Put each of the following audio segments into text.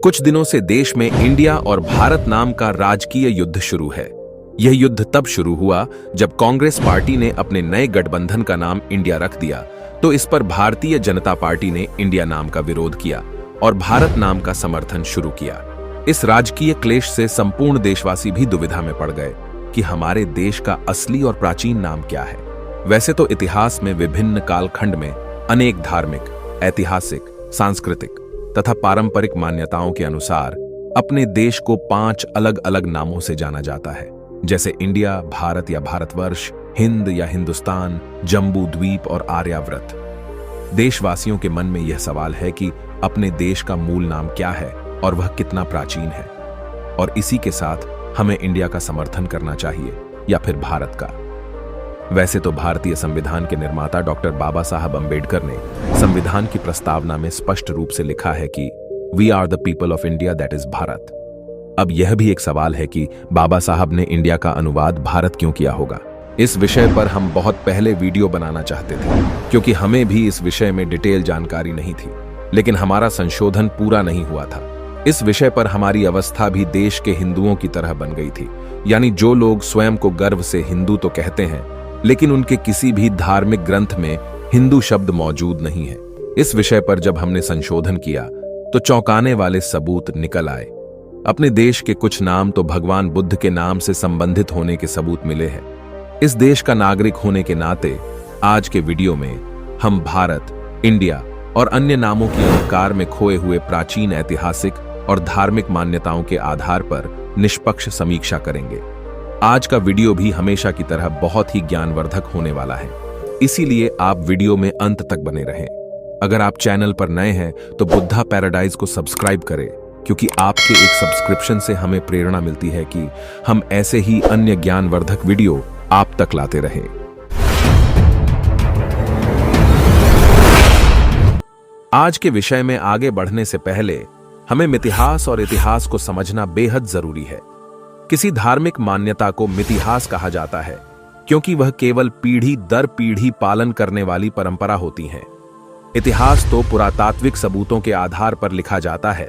कुछ दिनों से देश में इंडिया और भारत नाम का राजकीय युद्ध शुरू है। यह युद्ध तब शुरू हुआ जब कांग्रेस पार्टी ने अपने नए गठबंधन का नाम इंडिया रख दिया, तो इस पर भारतीय जनता पार्टी ने इंडिया नाम का विरोध किया और भारत नाम का समर्थन शुरू किया। इस राजकीय क्लेश से संपूर्ण देशवासी भी दुविधा में पड़ गए कि हमारे देश का असली और प्राचीन नाम क्या है। वैसे तो इतिहास में विभिन्न कालखंड में अनेक धार्मिक, ऐतिहासिक, सांस्कृतिक तथा पारंपरिक मान्यताओं के अनुसार अपने देश को 5 अलग अलग नामों से जाना जाता है, जैसे इंडिया, भारत या भारतवर्ष, हिंद या हिंदुस्तान, जम्बू द्वीप और आर्यावर्त। देशवासियों के मन में यह सवाल है कि अपने देश का मूल नाम क्या है और वह कितना प्राचीन है, और इसी के साथ हमें इंडिया का समर्थन करना चाहिए या फिर भारत का। वैसे तो भारतीय संविधान के निर्माता डॉक्टर बाबा साहब अंबेडकर ने संविधान की प्रस्तावना में स्पष्ट रूप से लिखा है कि we are the people of India, that is Bharat. अब यह भी एक सवाल है कि बाबा साहब ने इंडिया का अनुवाद भारत क्यों किया होगा। इस विषय पर हम बहुत पहले वीडियो बनाना चाहते थे, क्योंकि हमें भी इस विषय में डिटेल जानकारी नहीं थी, लेकिन हमारा संशोधन पूरा नहीं हुआ था। इस विषय पर हमारी अवस्था भी देश के हिंदुओं की तरह बन गई थी, यानी जो लोग स्वयं को गर्व से हिंदू तो कहते हैं, लेकिन उनके किसी भी धार्मिक ग्रंथ में हिंदू शब्द मौजूद नहीं है। इस विषय पर जब हमने संशोधन किया तो चौंकाने वाले सबूत निकल आए। अपने देश के कुछ नाम तो भगवान बुद्ध के नाम से संबंधित होने के सबूत मिले हैं। इस देश का नागरिक होने के नाते आज के वीडियो में हम भारत, इंडिया और अन्य नामों की अंधकार में खोए हुए प्राचीन ऐतिहासिक और धार्मिक मान्यताओं के आधार पर निष्पक्ष समीक्षा करेंगे। आज का वीडियो भी हमेशा की तरह बहुत ही ज्ञानवर्धक होने वाला है, इसीलिए आप वीडियो में अंत तक बने रहें। अगर आप चैनल पर नए हैं तो बुद्धा पैराडाइज को सब्सक्राइब करें, क्योंकि आपके एक सब्सक्रिप्शन से हमें प्रेरणा मिलती है कि हम ऐसे ही अन्य ज्ञानवर्धक वीडियो आप तक लाते रहें। आज के विषय में आगे बढ़ने से पहले हमें मिथिहास और इतिहास को समझना बेहद जरूरी है। किसी धार्मिक मान्यता को मिथिहास कहा जाता है क्योंकि वह केवल पीढ़ी दर पीढ़ी पालन करने वाली परंपरा होती है। इतिहास तो पुरातात्विक सबूतों के आधार पर लिखा जाता है,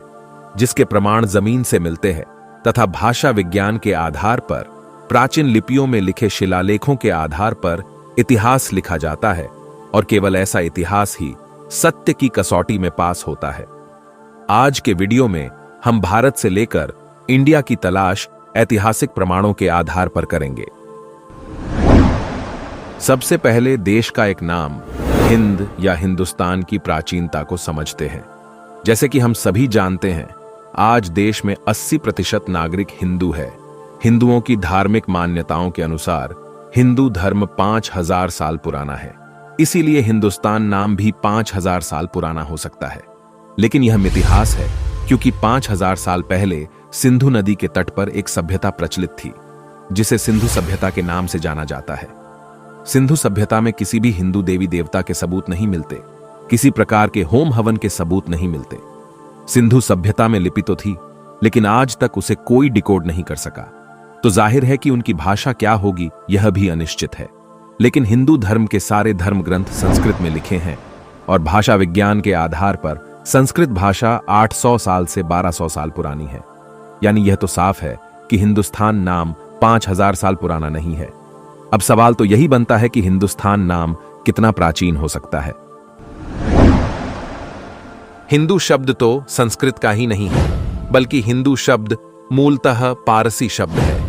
जिसके प्रमाण जमीन से मिलते हैं, तथा भाषा विज्ञान के आधार पर प्राचीन लिपियों में लिखे शिलालेखों के आधार पर इतिहास लिखा जाता है, और केवल ऐसा इतिहास ही सत्य की कसौटी में पास होता है। आज के वीडियो में हम भारत से लेकर इंडिया की तलाश ऐतिहासिक प्रमाणों के आधार पर करेंगे। सबसे पहले देश का एक नाम हिंद या हिंदुस्तान की प्राचीनता को समझते हैं। जैसे कि हम सभी जानते हैं, आज देश में 80% नागरिक हिंदू है। हिंदुओं की धार्मिक मान्यताओं के अनुसार हिंदू धर्म 5000 साल पुराना है, इसीलिए हिंदुस्तान नाम भी 5000 साल पुराना हो सकता है। लेकिन यह मिथिहास है, क्योंकि 5000 साल पहले सिंधु नदी के तट पर एक सभ्यता प्रचलित थी, जिसे सिंधु सभ्यता के नाम से जाना जाता है। सिंधु सभ्यता में किसी भी हिंदू देवी देवता के सबूत नहीं मिलते, किसी प्रकार के होम हवन के सबूत नहीं मिलते। सिंधु सभ्यता में लिपि तो थी, लेकिन आज तक उसे कोई डिकोड नहीं कर सका, तो जाहिर है कि उनकी भाषा क्या होगी यह भी अनिश्चित है। लेकिन हिंदू धर्म के सारे धर्म ग्रंथ संस्कृत में लिखे हैं, और भाषा विज्ञान के आधार पर संस्कृत भाषा 800 साल से 1200 साल पुरानी है। यानी यह तो साफ है कि हिंदुस्तान नाम 5000 साल पुराना नहीं है। अब सवाल तो यही बनता है कि हिंदुस्तान नाम कितना प्राचीन हो सकता है। हिंदू शब्द तो संस्कृत का ही नहीं है, बल्कि हिंदू शब्द मूलतः पारसी शब्द है।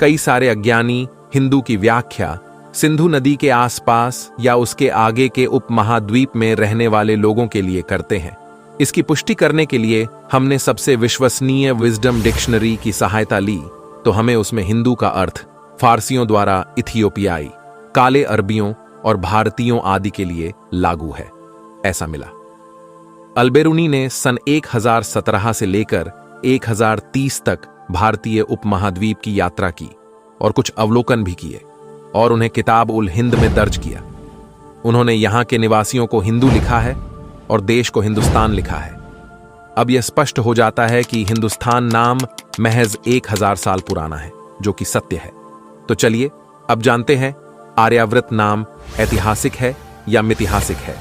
कई सारे अज्ञानी हिंदू की व्याख्या सिंधु नदी के आसपास या उसके आगे के उपमहाद्वीप में रहने वाले लोगों के लिए करते हैं। इसकी पुष्टि करने के लिए हमने सबसे विश्वसनीय विजडम डिक्शनरी की सहायता ली, तो हमें उसमें हिंदू का अर्थ फारसियों द्वारा इथियोपियाई, काले अरबियों और भारतीयों आदि के लिए लागू है, ऐसा मिला। अल्बेरुनी ने सन 1017 से लेकर 1030 तक भारतीय उपमहाद्वीप की यात्रा की और कुछ अवलोकन भी किए, और उन्हें किताब उल हिंद में दर्ज किया। उन्होंने यहां के निवासियों को हिंदू लिखा है और देश को हिंदुस्तान लिखा है। अब यह स्पष्ट हो जाता है कि हिंदुस्तान नाम महज 1000 साल पुराना है, जो कि सत्य है। तो चलिए अब जानते हैं आर्यावर्त नाम ऐतिहासिक है या मिथिहासिक है।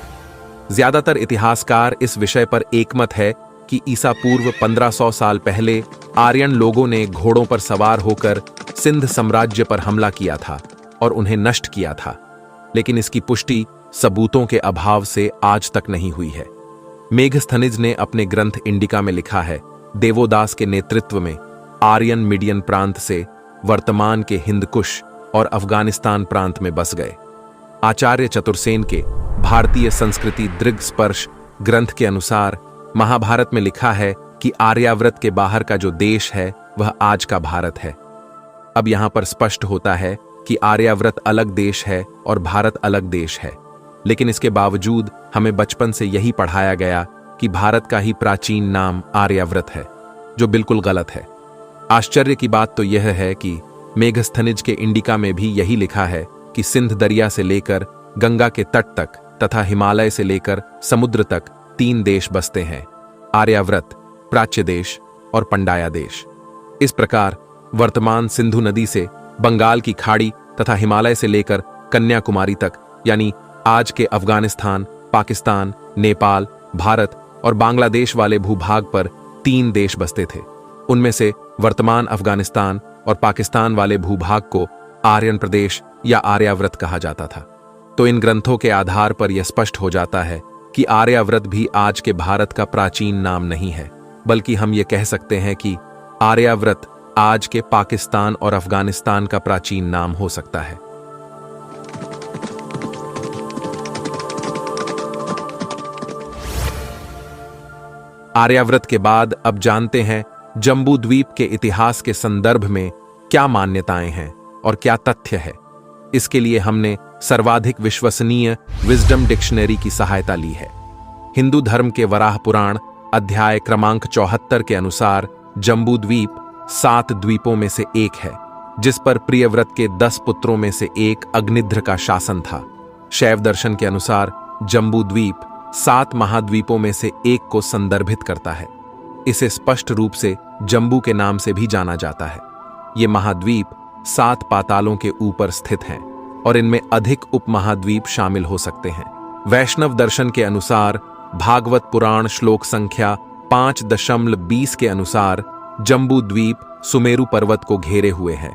ज्यादातर इतिहासकार इस विषय पर एकमत है कि ईसा पूर्व 1500 साल पहले आर्यन लोगों ने घोड़ों पर सवार होकर सिंध साम्राज्य पर हमला किया था और उन्हें नष्ट किया था, लेकिन इसकी पुष्टि सबूतों के अभाव से आज तक नहीं हुई है। मेघस्थनिज ने अपने ग्रंथ इंडिका में लिखा है, देवोदास के नेतृत्व में आर्यन मीडियन प्रांत से वर्तमान के हिंदकुश और अफगानिस्तान प्रांत में बस गए। आचार्य चतुर्सेन के भारतीय संस्कृति दृग स्पर्श ग्रंथ के अनुसार महाभारत में लिखा है कि आर्यावर्त के बाहर का जो देश है वह आज का भारत है। अब यहां पर स्पष्ट होता है कि आर्यावर्त अलग देश है और भारत अलग देश है, लेकिन इसके बावजूद हमें बचपन से यही पढ़ाया गया कि भारत का ही प्राचीन नाम आर्यावर्त है, जो बिल्कुल गलत है। आश्चर्य की बात तो यह है कि मेघस्थनिज के इंडिका में भी यही लिखा है कि सिंध दरिया से लेकर गंगा के तट तक तथा हिमालय से लेकर समुद्र तक 3 देश बसते हैं, आर्यावर्त, प्राच्य देश और पंडाया देश। इस प्रकार वर्तमान सिंधु नदी से बंगाल की खाड़ी तथा हिमालय से लेकर कन्याकुमारी तक, यानी आज के अफगानिस्तान, पाकिस्तान, नेपाल, भारत और बांग्लादेश वाले भूभाग पर 3 देश बसते थे। उनमें से वर्तमान अफगानिस्तान और पाकिस्तान वाले भूभाग को आर्यन प्रदेश या आर्यावर्त कहा जाता था। तो इन ग्रंथों के आधार पर यह स्पष्ट हो जाता है कि आर्यावर्त भी आज के भारत का प्राचीन नाम नहीं है, बल्कि हम ये कह सकते हैं कि आर्यावर्त आज के पाकिस्तान और अफगानिस्तान का प्राचीन नाम हो सकता है। आर्यावर्त के बाद अब जानते हैं जम्बू द्वीप के इतिहास के संदर्भ में क्या मान्यताएं हैं और क्या तथ्य है। इसके लिए हमने सर्वाधिक विश्वसनीय विजडम डिक्शनरी की सहायता ली है। हिंदू धर्म के वराह पुराण अध्याय क्रमांक 74 के अनुसार जम्बू द्वीप 7 द्वीपों में से एक है, जिस पर प्रियव्रत के 10 पुत्रों में से एक अग्निध्र का शासन था। शैव दर्शन के अनुसार जम्बू द्वीप 7 महाद्वीपों में से एक को संदर्भित करता है। इसे स्पष्ट रूप से जम्बू के नाम से भी जाना जाता है। ये महाद्वीप 7 पातालों के ऊपर स्थित हैं और इनमें अधिक उपमहाद्वीप शामिल हो सकते हैं। वैष्णव दर्शन के अनुसार भागवत पुराण श्लोक संख्या 5.20 के अनुसार जम्बू द्वीप सुमेरु पर्वत को घेरे हुए है।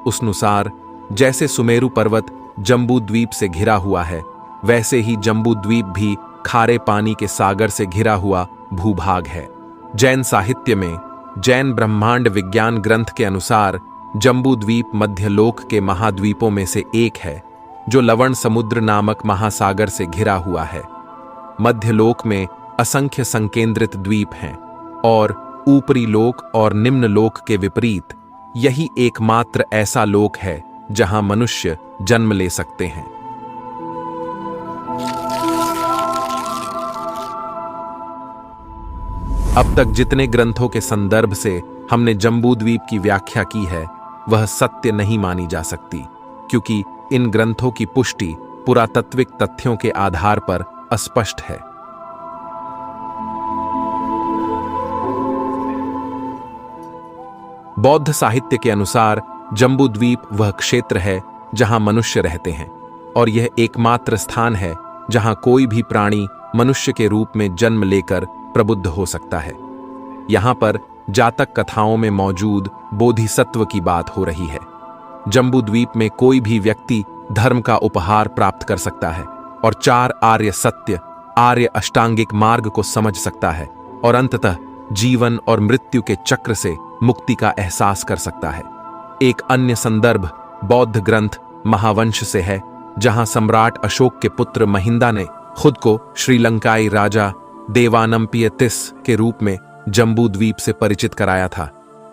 उस अनुसार जैसे सुमेरु पर्वत जम्बू द्वीप से घिरा हुआ है, वैसे ही जम्बू द्वीप भी खारे पानी के सागर से घिरा हुआ भूभाग है। जैन साहित्य में जैन ब्रह्मांड विज्ञान ग्रंथ के अनुसार जम्बू द्वीप मध्यलोक के महाद्वीपों में से एक है, जो लवण समुद्र नामक महासागर से घिरा हुआ है। मध्यलोक में असंख्य संकेंद्रित द्वीप हैं और ऊपरी लोक और निम्न लोक के विपरीत यही एकमात्र ऐसा लोक है जहां मनुष्य जन्म ले सकते हैं। अब तक जितने ग्रंथों के संदर्भ से हमने जम्बू द्वीप की व्याख्या की है, वह सत्य नहीं मानी जा सकती, क्योंकि इन ग्रंथों की पुष्टि पुरातात्विक तथ्यों के आधार पर अस्पष्ट है। बौद्ध साहित्य के अनुसार जम्बू द्वीप वह क्षेत्र है जहां मनुष्य रहते हैं और यह एकमात्र स्थान है जहां कोई भी प्राणी मनुष्य के रूप में जन्म लेकर प्रबुद्ध हो सकता है। यहां पर जातक कथाओं में मौजूद बोधिसत्व की बात हो रही है। जम्बू द्वीप में कोई भी व्यक्ति धर्म का उपहार प्राप्त कर सकता है और 4 आर्य सत्य, आर्य अष्टांगिक मार्ग को समझ सकता है और अंततः जीवन और मृत्यु के चक्र से मुक्ति का एहसास कर सकता है। एक अन्य संदर्भ बौद्ध ग्रंथ महावंश से है, जहां सम्राट अशोक के पुत्र महिंदा ने खुद को श्रीलंकाई राजा देवानंपियतिस के रूप में जम्बू द्वीप से परिचित कराया था,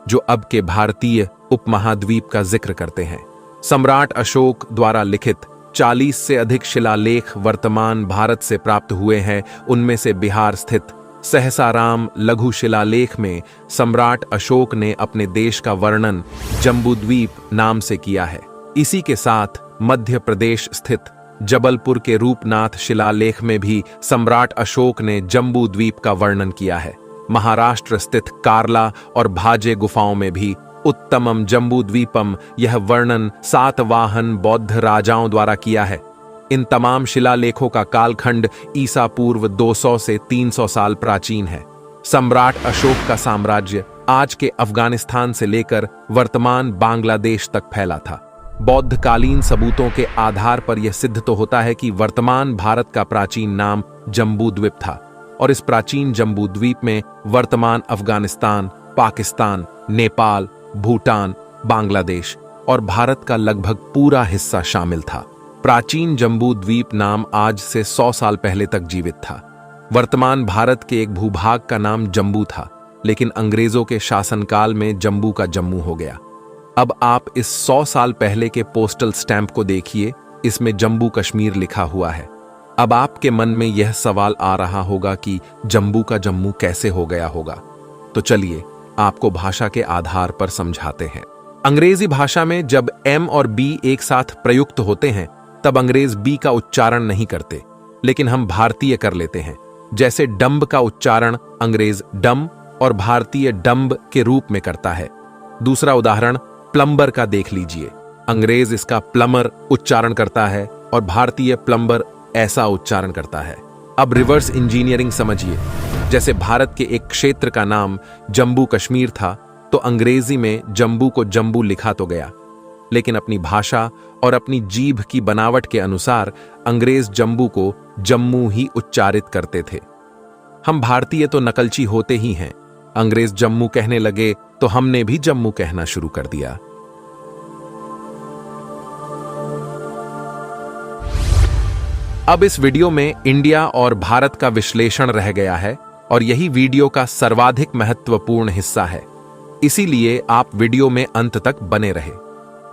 जो अब के भारतीय उपमहाद्वीप का जिक्र करते हैं। सम्राट अशोक द्वारा लिखित 40 से अधिक शिलालेख वर्तमान भारत से प्राप्त हुए हैं। उनमें से बिहार स्थित सहसाराम लघु शिलालेख में सम्राट अशोक ने अपने देश का वर्णन जम्बूद्वीप नाम से किया है। इसी के साथ मध्य प्रदेश स्थित जबलपुर के रूपनाथ शिलालेख में भी सम्राट अशोक ने जम्बू द्वीप का वर्णन किया है। महाराष्ट्र स्थित कार्ला और भाजे गुफाओं में भी उत्तमम जम्बू द्वीपम यह वर्णन सातवाहन बौद्ध राजाओं द्वारा किया है। इन तमाम शिलालेखों का कालखंड ईसा पूर्व 200 से 300 साल प्राचीन है। सम्राट अशोक का साम्राज्य आज के अफगानिस्तान से लेकर वर्तमान बांग्लादेश तक फैला था। बौद्धकालीन सबूतों के आधार पर यह सिद्ध तो होता है कि वर्तमान भारत का प्राचीन नाम जम्बूद्वीप था और इस प्राचीन जम्बूद्वीप में वर्तमान अफगानिस्तान, पाकिस्तान, नेपाल, भूटान, बांग्लादेश और भारत का लगभग पूरा हिस्सा शामिल था। प्राचीन जम्बूद्वीप नाम आज से 100 साल पहले तक जीवित था। वर्तमान भारत के एक भूभाग का नाम जम्बू था, लेकिन अंग्रेजों के शासनकाल में जम्बू का जम्मू हो गया। अब आप इस 100 साल पहले के पोस्टल स्टैंप को देखिए, इसमें जम्मू कश्मीर लिखा हुआ है। अब आपके मन में यह सवाल आ रहा होगा कि जम्मू का जम्मू कैसे हो गया होगा। तो चलिए आपको भाषा के आधार पर समझाते हैं। अंग्रेजी भाषा में जब एम और बी एक साथ प्रयुक्त होते हैं तब अंग्रेज बी का उच्चारण नहीं करते, लेकिन हम भारतीय कर लेते हैं। जैसे डम्ब का उच्चारण अंग्रेज डम और भारतीय डम्ब के रूप में करता है। दूसरा उदाहरण प्लम्बर का देख लीजिए। अंग्रेज इसका प्लमर उच्चारण करता है और भारतीय प्लम्बर ऐसा उच्चारण करता है। अब रिवर्स इंजीनियरिंग समझिए। जैसे भारत के एक क्षेत्र का नाम जम्मू कश्मीर था, तो अंग्रेजी में जम्बू को जम्बू लिखा तो गया, लेकिन अपनी भाषा और अपनी जीभ की बनावट के अनुसार अंग्रेज जम्बू को जम्मू ही उच्चारित करते थे। हम भारतीय तो नकलची होते ही हैं। अंग्रेज जम्मू कहने लगे तो हमने भी जम्मू कहना शुरू कर दिया। अब इस वीडियो में इंडिया और भारत का विश्लेषण रह गया है और यही वीडियो का सर्वाधिक महत्वपूर्ण हिस्सा है। इसीलिए आप वीडियो में अंत तक बने रहे।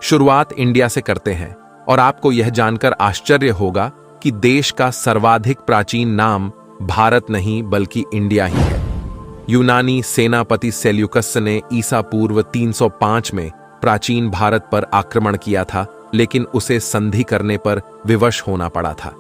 शुरुआत इंडिया से करते हैं और आपको यह जानकर आश्चर्य होगा कि देश का सर्वाधिक प्राचीन नाम भारत नहीं बल्कि इंडिया ही है। यूनानी सेनापति सेल्यूकस ने ईसा पूर्व 305 में प्राचीन भारत पर आक्रमण किया था, लेकिन उसे संधि करने पर विवश होना पड़ा था।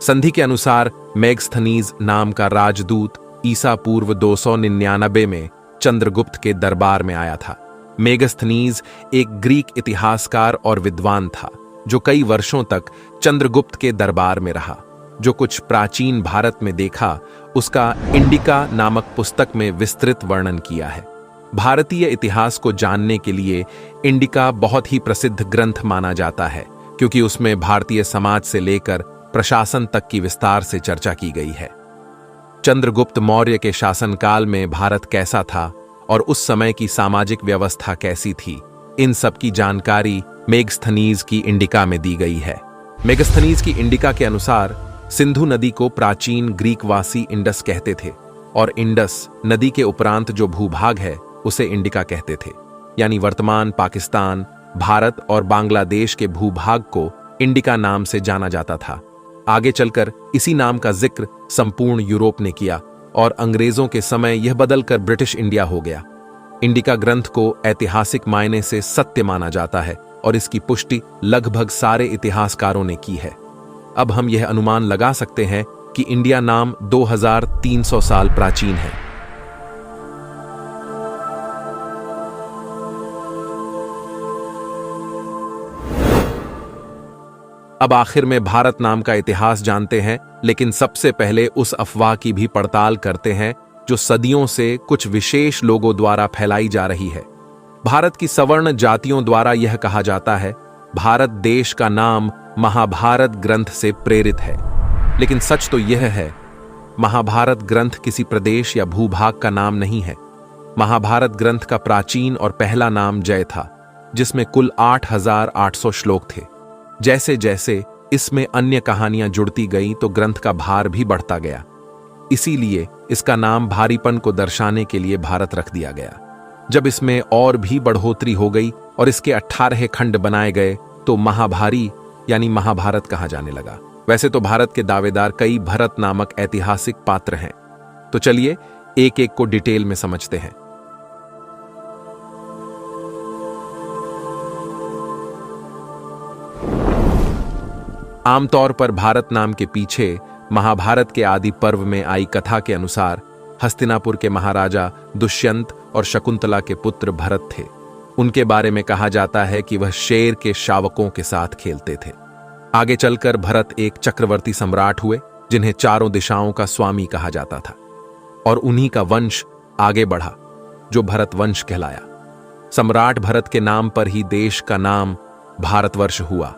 संधि के अनुसार मेगस्थनीज नाम का राजदूत ईसा पूर्व 299 में चंद्रगुप्त के दरबार में आया था। मेगस्थनीज एक ग्रीक इतिहासकार और विद्वान था जो कई वर्षों तक चंद्रगुप्त के दरबार में रहा। जो कुछ प्राचीन भारत में देखा उसका इंडिका नामक पुस्तक में विस्तृत वर्णन किया है। भारतीय इतिहास को जानने के लिए इंडिका बहुत ही प्रसिद्ध ग्रंथ माना जाता है, क्योंकि उसमें भारतीय समाज से लेकर प्रशासन तक की विस्तार से चर्चा की गई है। चंद्रगुप्त मौर्य के शासनकाल में भारत कैसा था और उस समय की सामाजिक व्यवस्था कैसी थी, इन सब की जानकारी मेगस्थनीज की इंडिका में दी गई है। मेगस्थनीज की इंडिका के अनुसार सिंधु नदी को प्राचीन ग्रीकवासी इंडस कहते थे और इंडस नदी के उपरांत जो भूभाग है उसे इंडिका कहते थे। यानी वर्तमान पाकिस्तान, भारत और बांग्लादेश के भूभाग को इंडिका नाम से जाना जाता था। आगे चलकर इसी नाम का जिक्र संपूर्ण यूरोप ने किया और अंग्रेजों के समय यह बदलकर ब्रिटिश इंडिया हो गया। इंडिका ग्रंथ को ऐतिहासिक मायने से सत्य माना जाता है और इसकी पुष्टि लगभग सारे इतिहासकारों ने की है। अब हम यह अनुमान लगा सकते हैं कि इंडिया नाम 2300 साल प्राचीन है। अब आखिर में भारत नाम का इतिहास जानते हैं, लेकिन सबसे पहले उस अफवाह की भी पड़ताल करते हैं जो सदियों से कुछ विशेष लोगों द्वारा फैलाई जा रही है। भारत की सवर्ण जातियों द्वारा यह कहा जाता है भारत देश का नाम महाभारत ग्रंथ से प्रेरित है, लेकिन सच तो यह है महाभारत ग्रंथ किसी प्रदेश या भूभाग का नाम नहीं है। महाभारत ग्रंथ का प्राचीन और पहला नाम जय था, जिसमें कुल 8800 श्लोक थे। जैसे जैसे इसमें अन्य कहानियां जुड़ती गईं तो ग्रंथ का भार भी बढ़ता गया, इसीलिए इसका नाम भारीपन को दर्शाने के लिए भारत रख दिया गया। जब इसमें और भी बढ़ोतरी हो गई और इसके 18 खंड बनाए गए तो महाभारी यानी महाभारत कहा जाने लगा। वैसे तो भारत के दावेदार कई भरत नामक ऐतिहासिक पात्र हैं, तो चलिए एक एक को डिटेल में समझते हैं। आमतौर पर भारत नाम के पीछे महाभारत के आदि पर्व में आई कथा के अनुसार हस्तिनापुर के महाराजा दुष्यंत और शकुंतला के पुत्र भरत थे। उनके बारे में कहा जाता है कि वह शेर के शावकों के साथ खेलते थे। आगे चलकर भरत एक चक्रवर्ती सम्राट हुए जिन्हें चारों दिशाओं का स्वामी कहा जाता था और उन्हीं का वंश आगे बढ़ा, जो भरत वंश कहलाया। सम्राट भरत के नाम पर ही देश का नाम भारतवर्ष हुआ।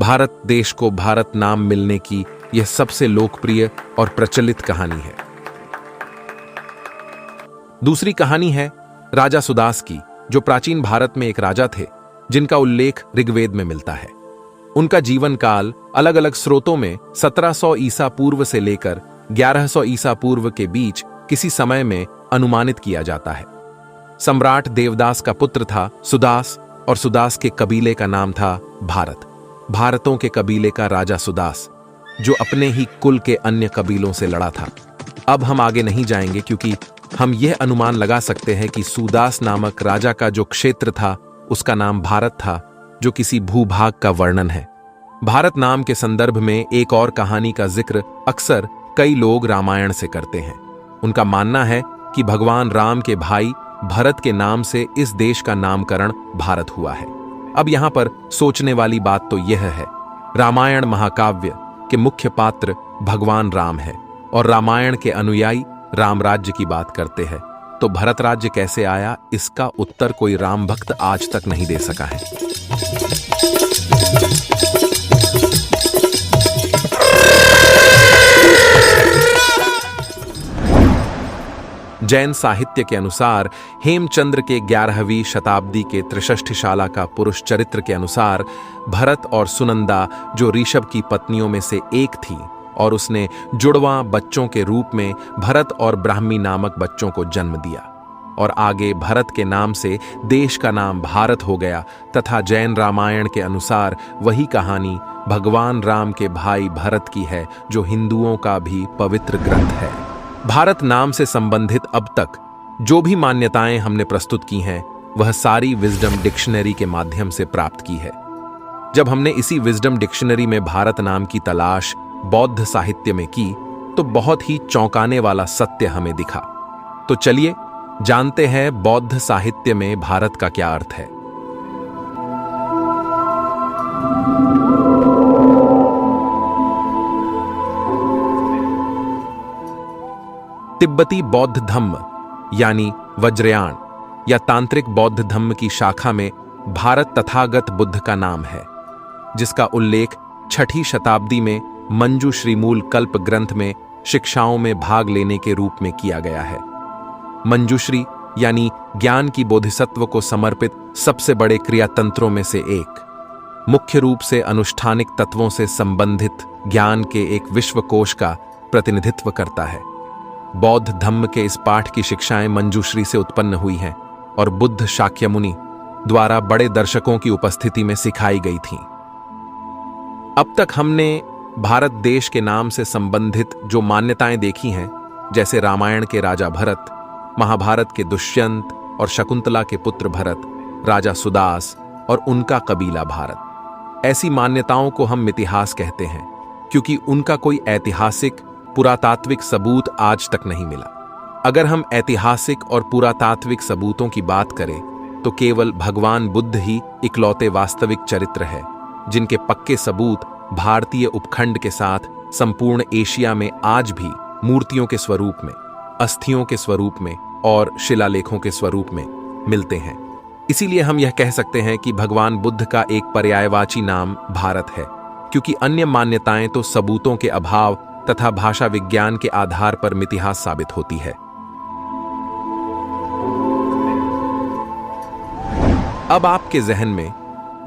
भारत देश को भारत नाम मिलने की यह सबसे लोकप्रिय और प्रचलित कहानी है। दूसरी कहानी है राजा सुदास की, जो प्राचीन भारत में एक राजा थे जिनका उल्लेख ऋग्वेद में मिलता है। उनका जीवन काल अलग अलग स्रोतों में 1700 ईसा पूर्व से लेकर 1100 ईसा पूर्व के बीच किसी समय में अनुमानित किया जाता है। सम्राट देवदास का पुत्र था सुदास, और सुदास के कबीले का नाम था भारत। भारतों के कबीले का राजा सुदास, जो अपने ही कुल के अन्य कबीलों से लड़ा था। अब हम आगे नहीं जाएंगे, क्योंकि हम यह अनुमान लगा सकते हैं कि सुदास नामक राजा का जो क्षेत्र था उसका नाम भारत था, जो किसी भूभाग का वर्णन है। भारत नाम के संदर्भ में एक और कहानी का जिक्र अक्सर कई लोग रामायण से करते हैं। उनका मानना है कि भगवान राम के भाई भरत के नाम से इस देश का नामकरण भारत हुआ है। अब यहां पर सोचने वाली बात तो यह है, रामायण महाकाव्य के मुख्य पात्र भगवान राम है और रामायण के अनुयायी राम राज्य की बात करते हैं, तो भरत राज्य कैसे आया, इसका उत्तर कोई राम भक्त आज तक नहीं दे सका है। जैन साहित्य के अनुसार हेमचंद्र के 11वीं शताब्दी के त्रिशष्ठिशाला का पुरुष चरित्र के अनुसार भरत और सुनंदा, जो ऋषभ की पत्नियों में से एक थी, और उसने जुड़वां बच्चों के रूप में भरत और ब्राह्मी नामक बच्चों को जन्म दिया, और आगे भरत के नाम से देश का नाम भारत हो गया। तथा जैन रामायण के अनुसार वही कहानी भगवान राम के भाई भरत की है, जो हिंदुओं का भी पवित्र ग्रंथ है। भारत नाम से संबंधित अब तक जो भी मान्यताएं हमने प्रस्तुत की हैं, वह सारी विजडम डिक्शनरी के माध्यम से प्राप्त की है। जब हमने इसी विजडम डिक्शनरी में भारत नाम की तलाश बौद्ध साहित्य में की, तो बहुत ही चौंकाने वाला सत्य हमें दिखा। तो चलिए जानते हैं बौद्ध साहित्य में भारत का क्या अर्थ है। तिब्बती बौद्ध धम्म यानी वज्रयान या तांत्रिक बौद्ध धम्म की शाखा में भारत तथागत बुद्ध का नाम है, जिसका उल्लेख 6ठी शताब्दी में मंजुश्री कल्प ग्रंथ में शिक्षाओं में भाग लेने के रूप में किया गया है। मंजुश्री यानी ज्ञान की बोधिसत्व को समर्पित सबसे बड़े क्रियातंत्रों में से एक, मुख्य रूप से अनुष्ठानिक तत्वों से संबंधित ज्ञान के एक विश्वकोश का प्रतिनिधित्व करता है। बौद्ध धम्म के इस पाठ की शिक्षाएं मंजुश्री से उत्पन्न हुई हैं और बुद्ध शाक्यमुनि द्वारा बड़े दर्शकों की उपस्थिति में सिखाई गई थीं। अब तक हमने भारत देश के नाम से संबंधित जो मान्यताएं देखी हैं, जैसे रामायण के राजा भरत, महाभारत के दुष्यंत और शकुंतला के पुत्र भरत, राजा सुदास और उनका कबीला भारत, ऐसी मान्यताओं को हम इतिहास कहते हैं, क्योंकि उनका कोई ऐतिहासिक पुरातात्विक सबूत आज तक नहीं मिला। अगर हम ऐतिहासिक और पुरातात्विक सबूतों की बात करें, तो केवल भगवान बुद्ध ही इकलौते वास्तविक चरित्र है जिनके पक्के सबूत भारतीय उपखंड के साथ संपूर्ण एशिया में आज भी मूर्तियों के स्वरूप में, अस्थियों के स्वरूप में और शिलालेखों के स्वरूप में मिलते हैं। इसीलिए हम यह कह सकते हैं कि भगवान बुद्ध का एक पर्यायवाची नाम भारत है, क्योंकि अन्य मान्यताएं तो सबूतों के अभाव तथा भाषा विज्ञान के आधार पर मिथिहास साबित होती है। अब आपके जहन में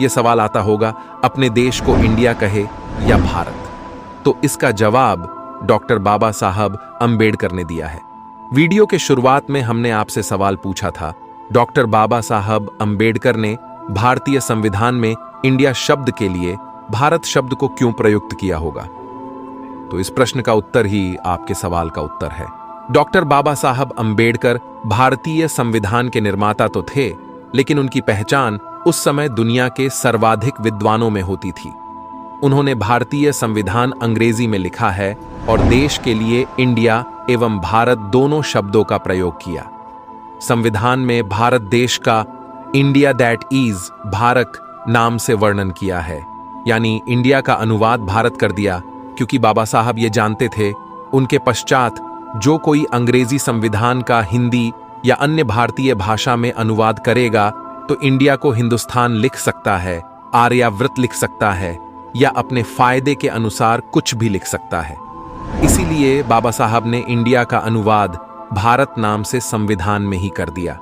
यह सवाल आता होगा, अपने देश को इंडिया कहे या भारत? तो इसका जवाब डॉक्टर बाबा साहब अंबेडकर ने दिया है। वीडियो के शुरुआत में हमने आपसे सवाल पूछा था, डॉक्टर बाबा साहब अंबेडकर ने भारतीय संविधान में इंडिया शब्द के लिए भारत शब्द को क्यों प्रयुक्त किया होगा? तो इस प्रश्न का उत्तर ही आपके सवाल का उत्तर है। डॉक्टर बाबा साहब अंबेडकर भारतीय संविधान के निर्माता तो थे, लेकिन उनकी पहचान उस समय दुनिया के सर्वाधिक विद्वानों में होती थी। उन्होंने भारतीय संविधान अंग्रेजी में लिखा है और देश के लिए इंडिया एवं भारत दोनों शब्दों का प्रयोग किया। संविधान में भारत देश का इंडिया दैट इज भारत नाम से वर्णन किया है, यानी इंडिया का अनुवाद भारत कर दिया, क्योंकि बाबा साहब ये जानते थे उनके पश्चात जो कोई अंग्रेजी संविधान का हिंदी या अन्य भारतीय भाषा में अनुवाद करेगा तो इंडिया को हिंदुस्तान लिख सकता है, आर्याव्रत लिख सकता है या अपने फायदे के अनुसार कुछ भी लिख सकता है। इसीलिए बाबा साहब ने इंडिया का अनुवाद भारत नाम से संविधान में ही कर दिया।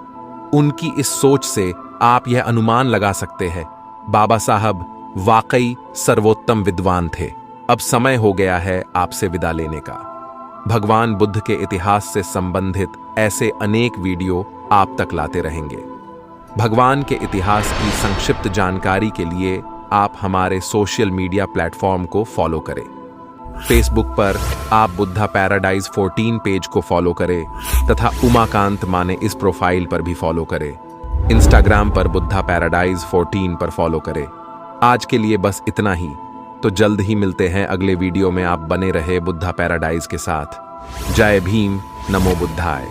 उनकी इस सोच से आप यह अनुमान लगा सकते हैं, बाबा साहब वाकई सर्वोत्तम विद्वान थे। अब समय हो गया है आपसे विदा लेने का। भगवान बुद्ध के इतिहास से संबंधित ऐसे अनेक वीडियो आप तक लाते रहेंगे। भगवान के इतिहास की संक्षिप्त जानकारी के लिए आप हमारे सोशल मीडिया प्लेटफॉर्म को फॉलो करें। फेसबुक पर आप बुद्धा पैराडाइज 14 पेज को फॉलो करें तथा उमाकांत माने इस प्रोफाइल पर भी फॉलो करें। इंस्टाग्राम पर बुद्धा पैराडाइज 14 पर फॉलो करें। आज के लिए बस इतना ही, तो जल्द ही मिलते हैं अगले वीडियो में। आप बने रहे बुद्धा पैराडाइज के साथ। जय भीम, नमो बुद्धाय।